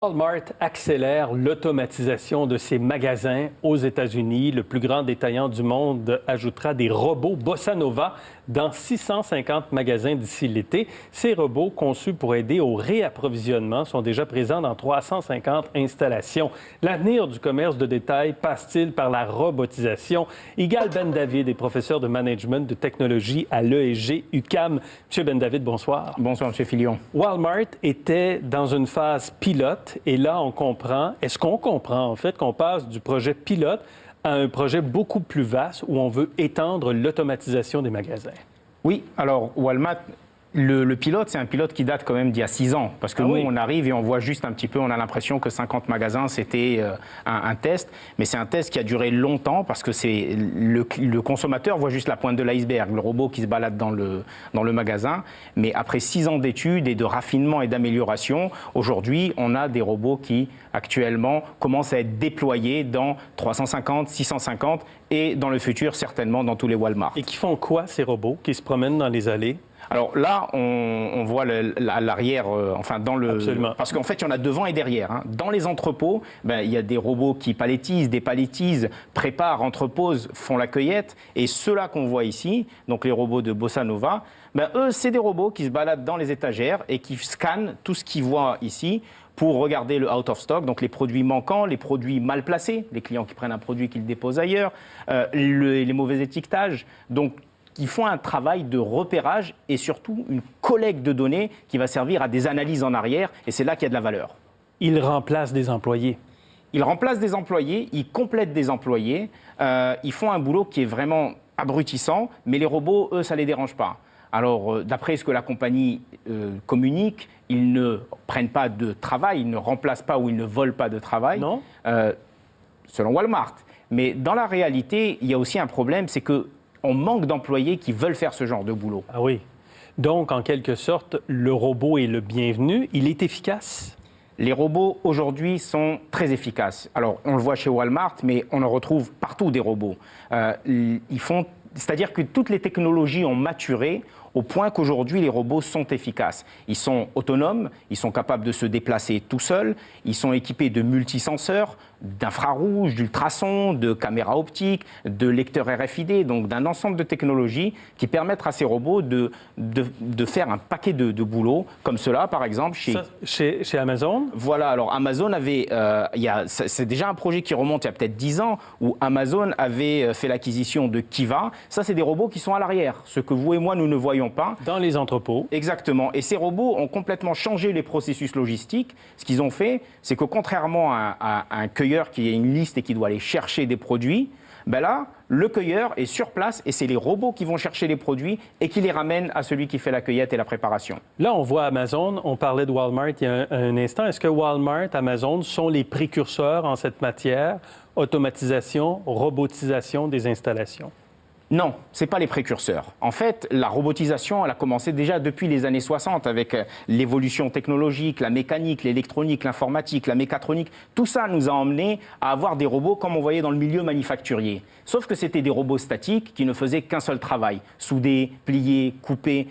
Walmart accélère l'automatisation de ses magasins aux États-Unis. Le plus grand détaillant du monde ajoutera des robots Bossa Nova dans 650 magasins d'ici l'été. Ces robots, conçus pour aider au réapprovisionnement, sont déjà présents dans 350 installations. L'avenir du commerce de détail passe-t-il par la robotisation? Igal Ben-David est professeur de management de technologie à l'ESG UQAM. Monsieur Ben-David, bonsoir. Bonsoir, M. Filion. Walmart était dans une phase pilote. Et là, on comprend, est-ce qu'on comprend en fait qu'on passe du projet pilote à un projet beaucoup plus vaste où on veut étendre l'automatisation des magasins? Oui, alors Walmart, le pilote, c'est un pilote qui date quand même d'il y a 6 ans. Parce que nous, on arrive et on voit juste un petit peu, on a l'impression que 50 magasins, c'était un test. Mais c'est un test qui a duré longtemps parce que le consommateur voit juste la pointe de l'iceberg, le robot qui se balade dans le magasin. Mais après 6 ans d'études et de raffinement et d'amélioration, aujourd'hui, on a des robots qui, actuellement, commencent à être déployés dans 350, 650 et dans le futur, certainement, dans tous les Walmart. Et qui font quoi, ces robots qui se promènent dans les allées? Alors là, on voit l'arrière, enfin dans le... Absolument. Parce qu'en fait, il y en a devant et derrière. Hein. Dans les entrepôts, il y a des robots qui palettisent, dépalettisent, préparent, entreposent, font la cueillette. Et ceux-là qu'on voit ici, donc les robots de Bossa Nova, eux, c'est des robots qui se baladent dans les étagères et qui scannent tout ce qu'ils voient ici pour regarder le out of stock, donc les produits manquants, les produits mal placés, les clients qui prennent un produit qu'ils déposent ailleurs, les mauvais étiquetages. Donc, qui font un travail de repérage et surtout une collecte de données qui va servir à des analyses en arrière. Et c'est là qu'il y a de la valeur. Ils remplacent des employés. Ils remplacent des employés, ils complètent des employés. Ils font un boulot qui est vraiment abrutissant, mais les robots, eux, ça ne les dérange pas. Alors, d'après ce que la compagnie communique, ils ne prennent pas de travail, ils ne remplacent pas ou ils ne volent pas de travail. Non. Selon Walmart. Mais dans la réalité, il y a aussi un problème, c'est que on manque d'employés qui veulent faire ce genre de boulot. Ah oui. Donc, en quelque sorte, le robot est le bienvenu. Il est efficace? Les robots, aujourd'hui, sont très efficaces. Alors, on le voit chez Walmart, mais on en retrouve partout des robots. C'est-à-dire que toutes les technologies ont maturé au point qu'aujourd'hui, les robots sont efficaces. Ils sont autonomes, ils sont capables de se déplacer tout seuls, ils sont équipés de multisenseurs, d'infrarouge, d'ultrasons, de caméras optiques, de lecteurs RFID, donc d'un ensemble de technologies qui permettent à ces robots de faire un paquet de boulot, comme cela, par exemple, chez Amazon. Voilà, alors Amazon avait, c'est déjà un projet qui remonte il y a peut-être 10 ans, où Amazon avait fait l'acquisition de Kiva. Ça, c'est des robots qui sont à l'arrière, ce que vous et moi, nous ne voyons pas. Dans les entrepôts. Exactement. Et ces robots ont complètement changé les processus logistiques. Ce qu'ils ont fait, c'est que contrairement à un cueilleur qui a une liste et qui doit aller chercher des produits, là, le cueilleur est sur place et c'est les robots qui vont chercher les produits et qui les ramènent à celui qui fait la cueillette et la préparation. Là, on voit Amazon, on parlait de Walmart il y a un instant. Est-ce que Walmart, Amazon sont les précurseurs en cette matière, automatisation, robotisation des installations? Non, ce n'est pas les précurseurs. En fait, la robotisation, elle a commencé déjà depuis les années 60 avec l'évolution technologique, la mécanique, l'électronique, l'informatique, la mécatronique. Tout ça nous a emmenés à avoir des robots comme on voyait dans le milieu manufacturier. Sauf que c'était des robots statiques qui ne faisaient qu'un seul travail. Souder, plier, couper.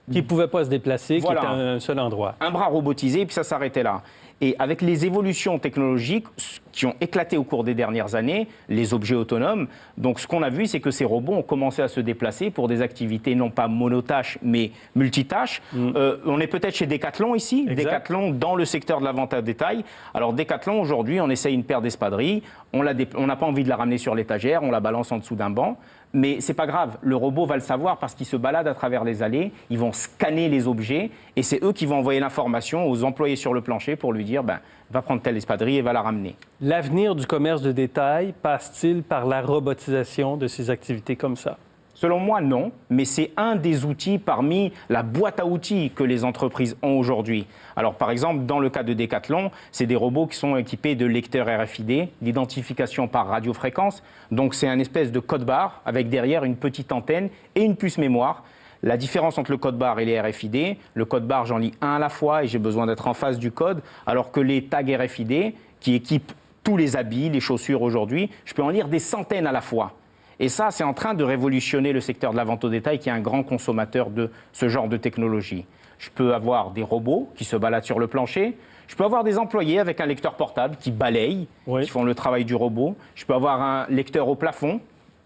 Qui ne pouvaient pas se déplacer, voilà. Qui étaient à un seul endroit. Un bras robotisé, puis ça s'arrêtait là. Et avec les évolutions technologiques qui ont éclaté au cours des dernières années, les objets autonomes, donc ce qu'on a vu, c'est que ces robots ont commencé à se déplacer pour des activités non pas monotâches, mais multitâches. On est peut-être chez Decathlon ici, exact. Decathlon dans le secteur de la vente à détail. Alors Decathlon, aujourd'hui, on essaye une paire d'espadrilles, on n'a pas envie de la ramener sur l'étagère, on la balance en dessous d'un banc. Mais c'est pas grave, le robot va le savoir parce qu'il se balade à travers les allées, ils vont scanner les objets et c'est eux qui vont envoyer l'information aux employés sur le plancher pour lui dire va prendre telle espadrille et va la ramener. L'avenir du commerce de détail passe-t-il par la robotisation de ces activités comme ça? Selon moi, non, mais c'est un des outils parmi la boîte à outils que les entreprises ont aujourd'hui. Alors, par exemple, dans le cas de Decathlon, c'est des robots qui sont équipés de lecteurs RFID, d'identification par radiofréquence. Donc, c'est un espèce de code barre avec derrière une petite antenne et une puce mémoire. La différence entre le code barre et les RFID, le code barre, j'en lis un à la fois et j'ai besoin d'être en face du code, alors que les tags RFID, qui équipent tous les habits, les chaussures aujourd'hui, je peux en lire des centaines à la fois. Et ça, c'est en train de révolutionner le secteur de la vente au détail qui est un grand consommateur de ce genre de technologie. Je peux avoir des robots qui se baladent sur le plancher, Je peux avoir des employés avec un lecteur portable qui balaye, Oui. qui font le travail du robot. Je peux avoir un lecteur au plafond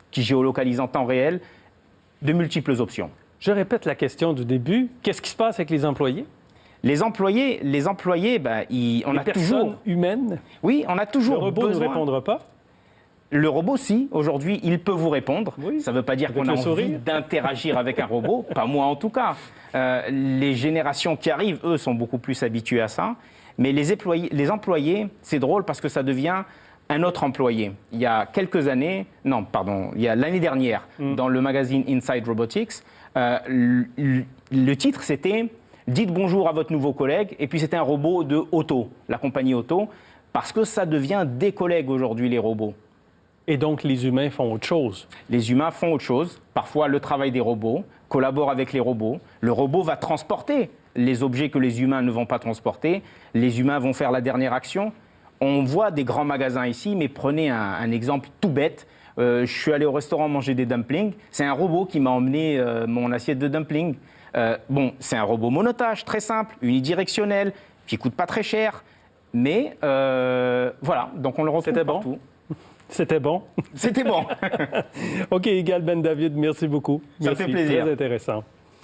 qui géolocalise en temps réel. De multiples options. Je répète la question du début. Qu'est-ce qui se passe avec les employés? Les employés, on les a personnes toujours... humaines? Oui, on a Le toujours robot ne besoin... répondra pas? Le robot, si, aujourd'hui, il peut vous répondre. Oui, ça ne veut pas dire avec qu'on a le envie sourire. d'interagir avec un robot, pas moi en tout cas. Les générations qui arrivent, eux, sont beaucoup plus habituées à ça. Mais les employés, c'est drôle parce que ça devient un autre employé. Il y a quelques années, non, pardon, il y a l'année dernière, dans le magazine Inside Robotics, le titre, c'était « Dites bonjour à votre nouveau collègue », et puis c'était un robot de Auto, la compagnie Auto, parce que ça devient des collègues aujourd'hui, les robots. Et donc, les humains font autre chose. Les humains font autre chose, parfois le travail des robots, collaborent avec les robots. Le robot va transporter les objets que les humains ne vont pas transporter. Les humains vont faire la dernière action. On voit des grands magasins ici, mais prenez un exemple tout bête. Je suis allé au restaurant manger des dumplings. C'est un robot qui m'a emmené mon assiette de dumplings. C'est un robot monotage, très simple, unidirectionnel, qui coûte pas très cher. Mais voilà, donc on le retrouve C'était bon? partout. C'était bon? C'était bon. OK, Yigal Ben David, merci beaucoup. Ça Merci, fait plaisir. Très intéressant.